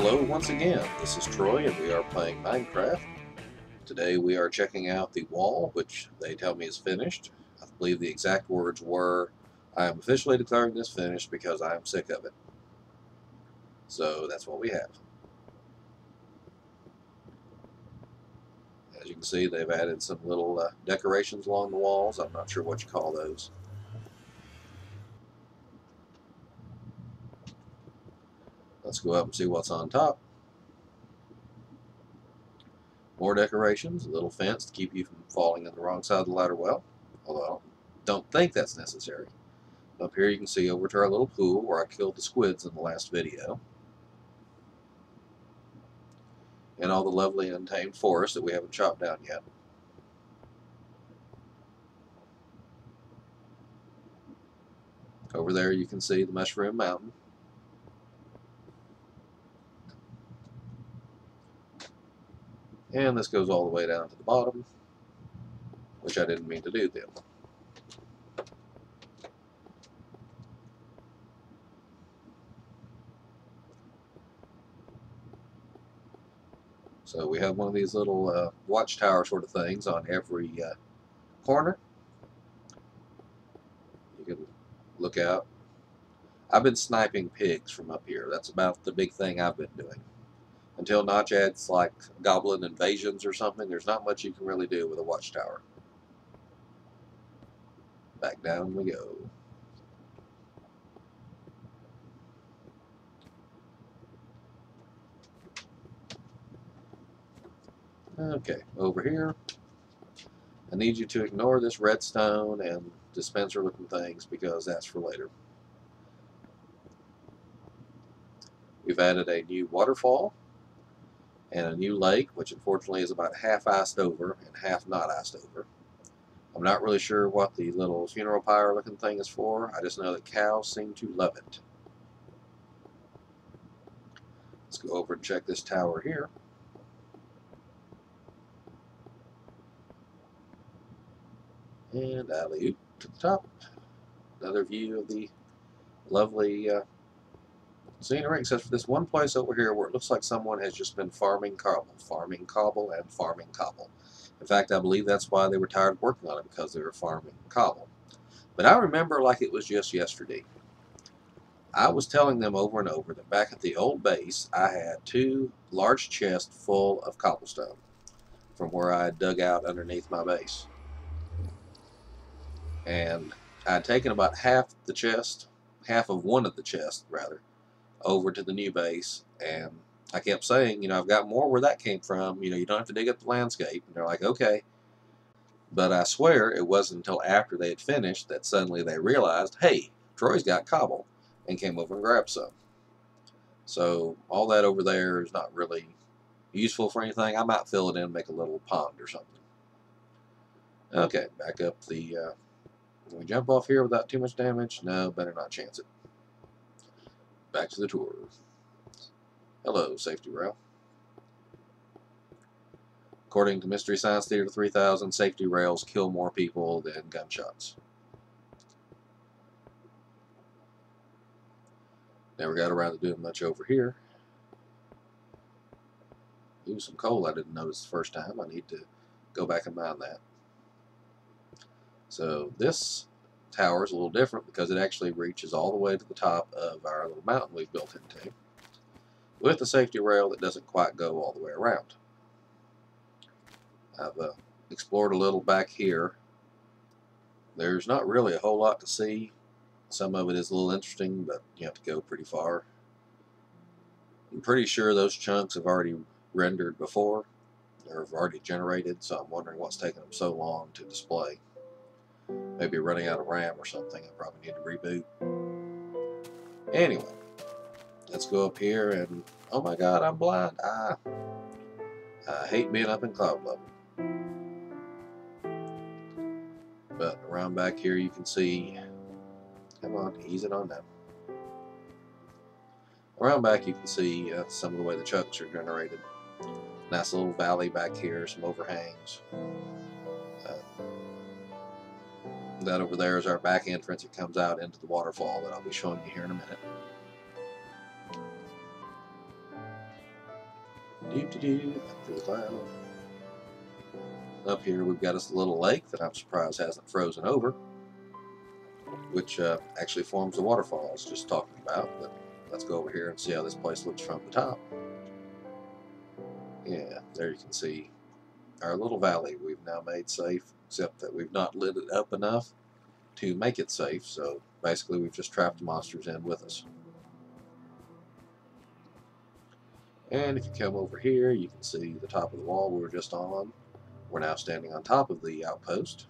Hello once again, this is Troy and we are playing Minecraft. Today we are checking out the wall, which they tell me is finished. I believe the exact words were, I am officially declaring this finished because I am sick of it. So that's what we have. As you can see, they've added some little decorations along the walls. I'm not sure what you call those. Let's go up and see what's on top. More decorations, a little fence to keep you from falling in the wrong side of the ladder well, although I don't think that's necessary. Up here you can see over to our little pool where I killed the squids in the last video. And all the lovely untamed forest that we haven't chopped down yet. Over there you can see the Mushroom Mountain. And this goes all the way down to the bottom, which I didn't mean to do then. So we have one of these little watchtower sort of things on every corner. You can look out. I've been sniping pigs from up here. That's about the big thing I've been doing. Until Notch adds like goblin invasions or something, there's not much you can really do with a watchtower. Back down we go. Okay, over here. I need you to ignore this redstone and dispenser looking things because that's for later. We've added a new waterfall and a new lake, which unfortunately is about half iced over and half not iced over. I'm not really sure what the little funeral pyre looking thing is for. I just know that cows seem to love it. Let's go over and check this tower here. And alley-oop to the top. Another view of the lovely scenery, except for this one place over here where it looks like someone has just been farming cobble, and farming cobble. In fact, I believe that's why they were tired of working on it, because they were farming cobble. But I remember like it was just yesterday. I was telling them over and over that back at the old base, I had 2 large chests full of cobblestone from where I dug out underneath my base. And I'd taken about half the chest, half of one of the chests, rather, over to the new base, and I kept saying, you know, I've got more where that came from, you know, you don't have to dig up the landscape. And they're like, okay. But I swear it wasn't until after they had finished that suddenly they realized, hey, Troy's got cobble, and came over and grabbed some. So all that over there is not really useful for anything. I might fill it in and make a little pond or something. Okay, back up the, can we jump off here without too much damage? No, better not chance it. Back to the tour. Hello, safety rail. According to Mystery Science Theater 3000, safety rails kill more people than gunshots. Never got around to doing much over here. Ooh, some coal I didn't notice the first time. I need to go back and mine that. So this tower is a little different because it actually reaches all the way to the top of our little mountain we've built into, with a safety rail that doesn't quite go all the way around. I've explored a little back here. There's not really a whole lot to see. Some of it is a little interesting, but you have to go pretty far. I'm pretty sure those chunks have already rendered before, or have already generated, so I'm wondering what's taking them so long to display. Maybe running out of RAM or something. I probably need to reboot. Anyway, let's go up here and, oh my god, I'm blind. I hate being up in cloud level. But around back here you can see, come on, ease it on down. Around back you can see some of the way the chunks are generated. Nice little valley back here, some overhangs. That over there is our back entrance. It comes out into the waterfall that I'll be showing you here in a minute. Up to the cloud. Up here we've got us a little lake that I'm surprised hasn't frozen over, which actually forms the waterfall I was just talking about. But let's go over here and see how this place looks from the top. Yeah, there you can see our little valley we've now made safe, except that we've not lit it up enough to make it safe, so basically we've just trapped the monsters in with us. And if you come over here, you can see the top of the wall we were just on. We're now standing on top of the outpost.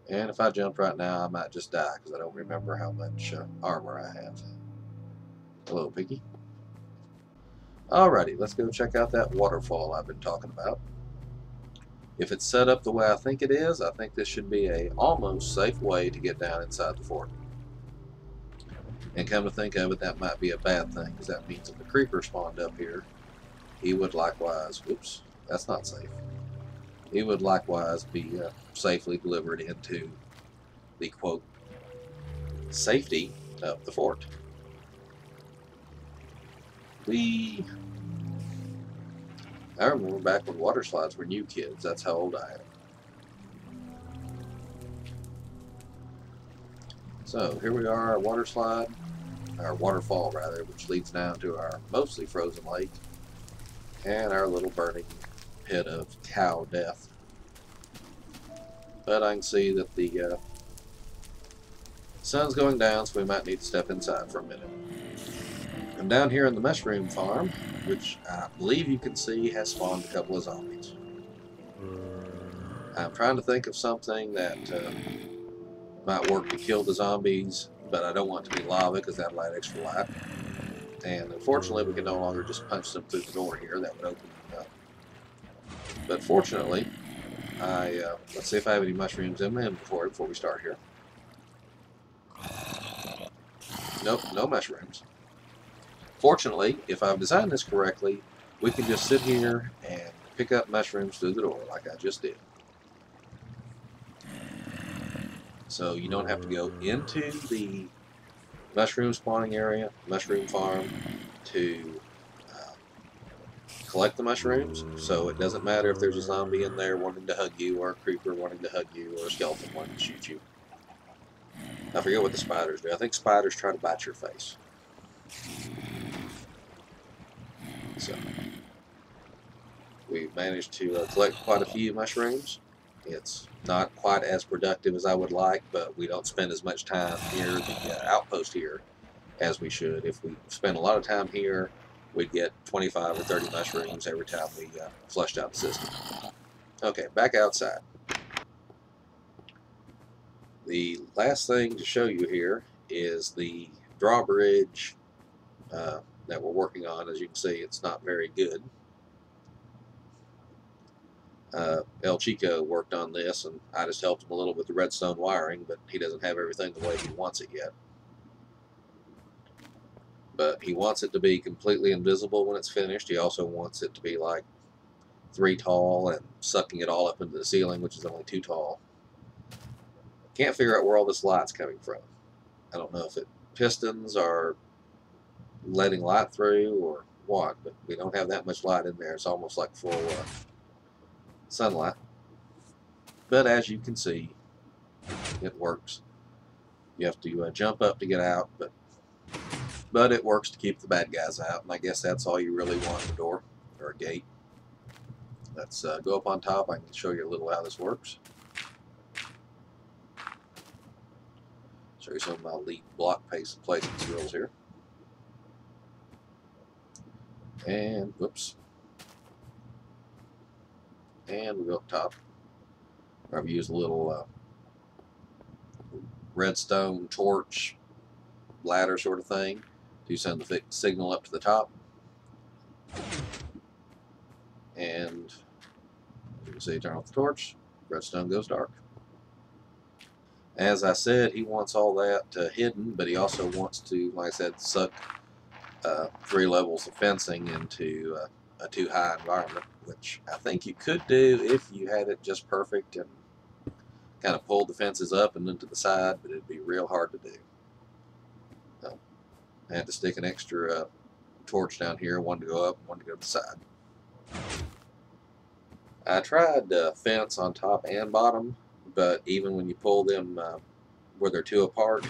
And if I jump right now, I might just die because I don't remember how much armor I have. Hello, Piggy. Alrighty, let's go check out that waterfall I've been talking about. If it's set up the way I think it is, I think this should be a almost safe way to get down inside the fort. And come to think of it, that might be a bad thing, because that means if the creeper spawned up here, he would likewise, whoops, that's not safe. He would likewise be safely delivered into the, quote, safety of the fort. I remember back when water slides were new, kids. That's how old I am. So here we are, our water slide, our waterfall rather, which leads down to our mostly frozen lake and our little burning pit of cow death. But I can see that the sun's going down, so we might need to step inside for a minute. I'm down here in the mushroom farm, which I believe you can see has spawned a couple of zombies. I'm trying to think of something that might work to kill the zombies, but I don't want it to be lava because that'll add extra light. And unfortunately, we can no longer just punch them through the door here. That would open them up. But fortunately, let's see if I have any mushrooms in my inventory before we start here. Nope, no mushrooms. Fortunately, if I've designed this correctly, we can just sit here and pick up mushrooms through the door like I just did. So you don't have to go into the mushroom spawning area, mushroom farm, to collect the mushrooms. So it doesn't matter if there's a zombie in there wanting to hug you, or a creeper wanting to hug you, or a skeleton wanting to shoot you. I forget what the spiders do. I think spiders try to bite your face. So we've managed to collect quite a few mushrooms. It's not quite as productive as I would like, but we don't spend as much time near the outpost here as we should. If we spend a lot of time here, we'd get 25 or 30 mushrooms every time we flushed out the system. Okay, back outside. The last thing to show you here is the drawbridge that we're working on. As you can see, it's not very good. El Chico worked on this, and I just helped him a little with the redstone wiring, but he doesn't have everything the way he wants it yet. But he wants it to be completely invisible when it's finished. He also wants it to be like 3 tall and sucking it all up into the ceiling, which is only 2 tall. Can't figure out where all this light's coming from. I don't know if pistons are letting light through or what, but we don't have that much light in there. It's almost like full sunlight. But as you can see, it works. You have to jump up to get out, but it works to keep the bad guys out, and I guess that's all you really want in a door or a gate. Let's go up on top. I can show you a little how this works. Show you some of my elite block placement skills here. And whoops. And we go up top. I've used a little redstone torch ladder sort of thing to send the signal up to the top. And you can see, turn off the torch, redstone goes dark. As I said, he wants all that hidden, but he also wants to, like I said, suck 3 levels of fencing into a too high environment, which I think you could do if you had it just perfect and kind of pulled the fences up and into the side, but it'd be real hard to do. So I had to stick an extra torch down here, one to go up, one to go to the side. I tried fence on top and bottom, but even when you pull them where they're two apart,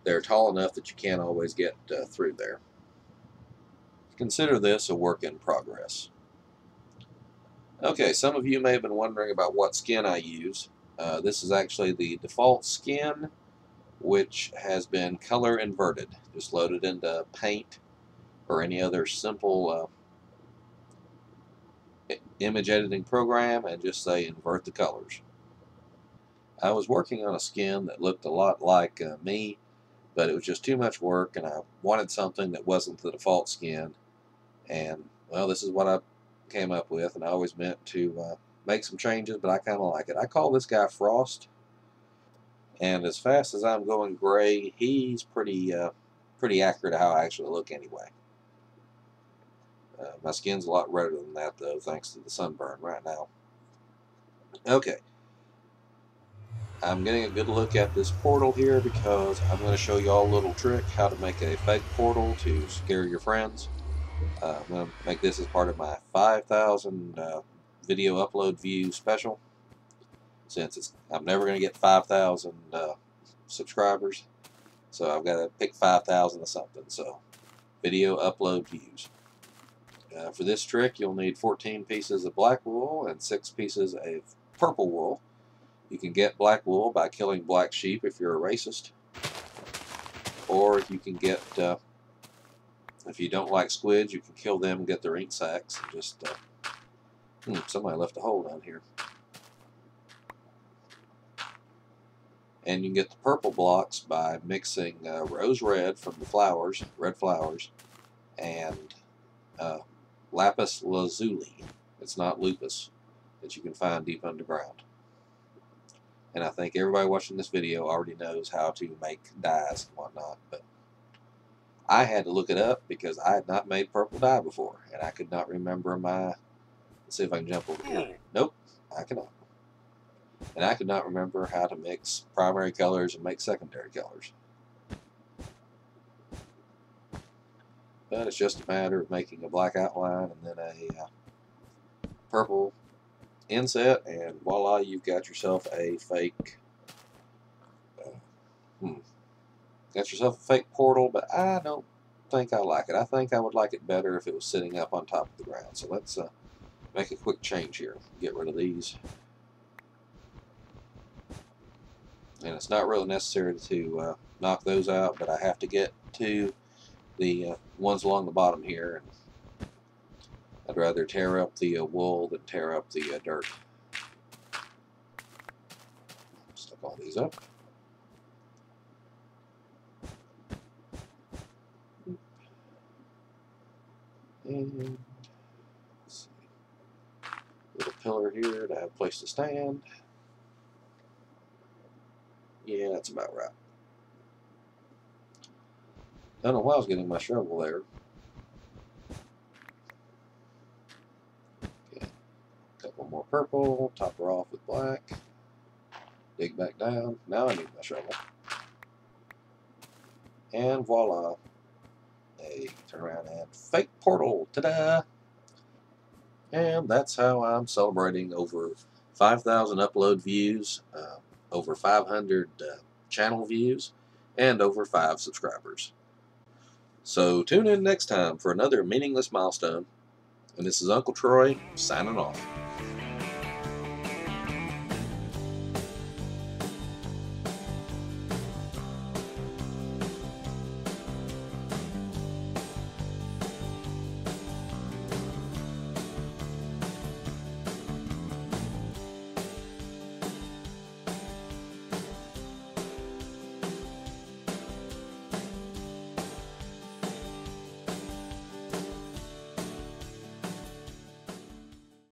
they're tall enough that you can't always get through there. Consider this a work in progress. Okay, some of you may have been wondering about what skin I use. This is actually the default skin, which has been color inverted. Just load it into Paint or any other simple image editing program and just say invert the colors. I was working on a skin that looked a lot like me, but it was just too much work, and I wanted something that wasn't the default skin. And well, this is what I came up with, and I always meant to make some changes, but I kind of like it. I call this guy Frost, and as fast as I'm going gray, he's pretty accurate to how I actually look anyway. My skin's a lot redder than that, though, thanks to the sunburn right now. Okay, I'm getting a good look at this portal here because I'm going to show you all a little trick how to make a fake portal to scare your friends. I'm going to make this as part of my 5,000 video upload view special, since I'm never going to get 5,000 subscribers, so I've got to pick 5,000 of something. So video upload views. For this trick, you'll need 14 pieces of black wool and 6 pieces of purple wool. You can get black wool by killing black sheep if you're a racist, or you can get, if you don't like squids, you can kill them and get their ink sacs. Just somebody left a hole down here. And you can get the purple blocks by mixing rose red from the flowers, red flowers, and lapis lazuli. It's not lupus, that you can find deep underground. And I think everybody watching this video already knows how to make dyes and whatnot, but I had to look it up because I had not made purple dye before, and I could not remember my, let's see if I can jump over here. Nope, I cannot. And I could not remember how to mix primary colors and make secondary colors. But it's just a matter of making a black outline and then a purple inset, and voila, you've got yourself a fake portal. But I don't think I like it. I think I would like it better if it was sitting up on top of the ground. So let's make a quick change here. Get rid of these. And it's not really necessary to knock those out, but I have to get to the ones along the bottom here. And I'd rather tear up the wool than tear up the dirt. Stick all these up. And let's see. Little pillar here to have a place to stand. Yeah, that's about right. I don't know why I was getting my shovel there. Okay. A couple more purple, top her off with black. Dig back down. Now I need my shovel. And voila. Hey, turn around and fake portal. Ta-da! And that's how I'm celebrating over 5,000 upload views, over 500 channel views, and over 5 subscribers. So tune in next time for another meaningless milestone. And this is Uncle Troy signing off.